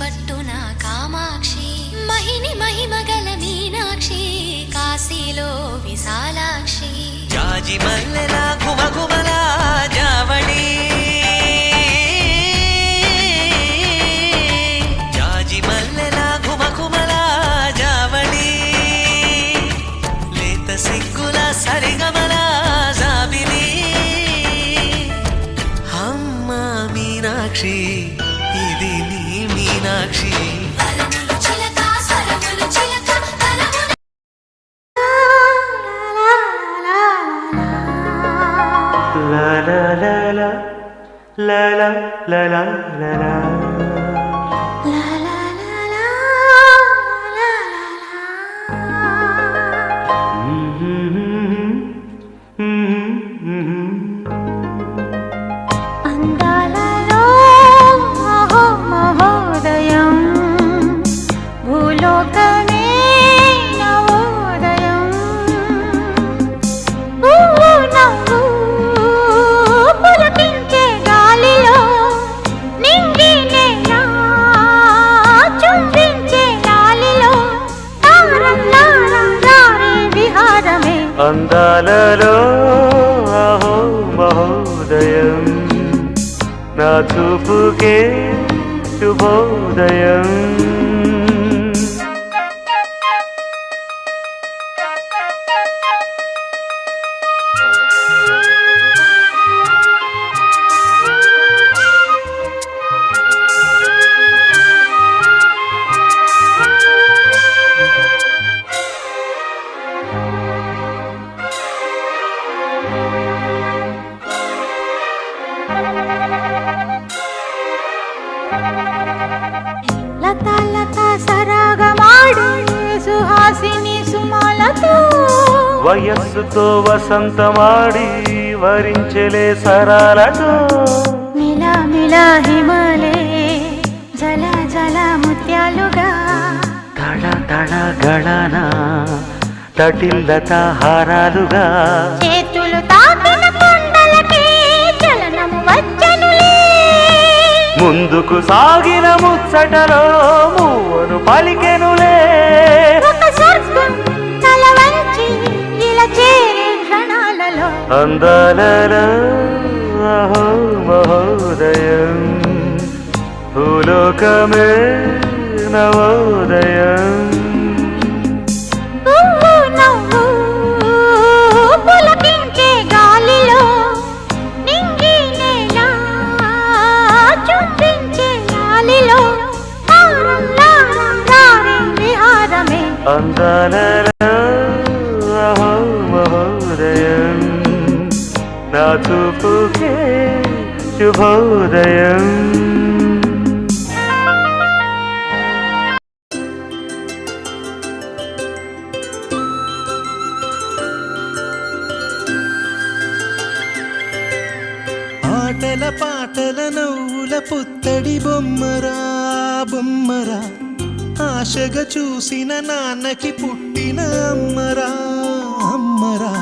పట్టున కామాక్షి మహిని మహిమగల మీనాక్షి కాశీలో విశాలాక్షి జాజి మల్లెల ఘుమఘుమల జావళి జాజి మల్లెల ఘుమఘుమల జావళి లేత సిగ్గుల సరిగమల జాబిలి అమ్మ మీనాక్షి ఇది నీ Meenakshi La la la la la la la la la la అందాలలో మహోదయం భూలోకమే నవోదయం నవ్వు పులకించే గాలిలో నింగి నేల చుంబించే గాలిలో తారల్లారే విహారమే అందాలలో అహో మహోదయం నా చూపుకే శుభోదయం లతా లతా సరాగమాడే సుహాసిని సుమాలతో వయస్సుతో వసంతమాడి వరించలే సరాలతో మిలా మిలా హిమలే జల జల ముత్యాలుగా తడ తడ గళన తటిల్లత హారాలుగా చేతులు తాకిన కొండలకే చలనము వచ్చనులే ముందుకు సాగిన ముచ్చటలో మూవను పలికెనులే ఒక స్వర్గం తల వంచి ఇలా చేరే క్షణాలలో అందాలలో అహో మహోదయం భూలోకమే నవోదయం నవ్వు పులకించే గాలిలో నింగి నేల చుంబించే గాలిలో తారల్లారే విహారమే అందాలలో అహో మహోదయం నా చూపుకే శుభోదయం ఆటల పాటల నవ్వుల పుత్తడి బొమ్మరా బొమ్మరా ఆశగా చూసిన నాన్నకి పుట్టిన అమ్మరా అమ్మరా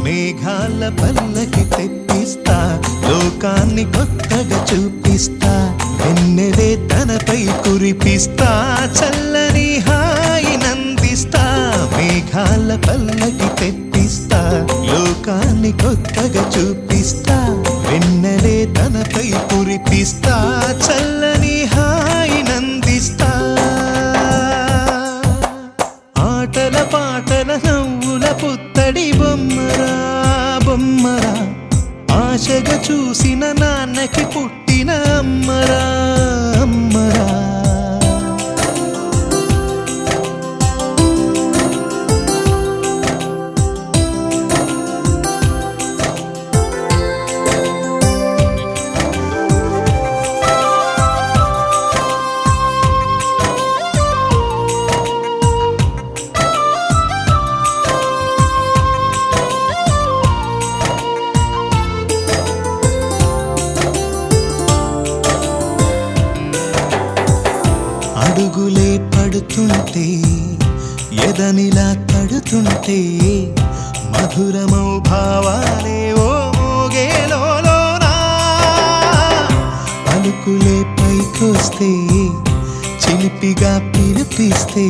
మేఘాల పల్లకి తెప్పిస్తా లోకాన్ని కొత్తగా చూపిస్తా వెన్నెలే తనపై కురిపిస్తా చల్లని హాయి నందిస్తా మేఘాల పల్లకి తెప్పిస్తా లోకాన్ని కొత్తగా చూపిస్తా వెన్నెలే తనపై కురిపిస్తా చల్లని హాయి నందిస్తా ఆటల పాటల నవ్వుల పుత్తడి బొమ్మరా బొమ్మరా ఆశగా చూసిన నాన్నకి పుట్టిన అమ్మరా అమ్మరా అడుగులే పడుతుంటే ఎదనిలా తడుతుంటే మధురమౌ భావాలే ఓ మోగేలోనా పలుకు చినుకులే పైకొస్తే చిలిపిగా పిలిపిస్తే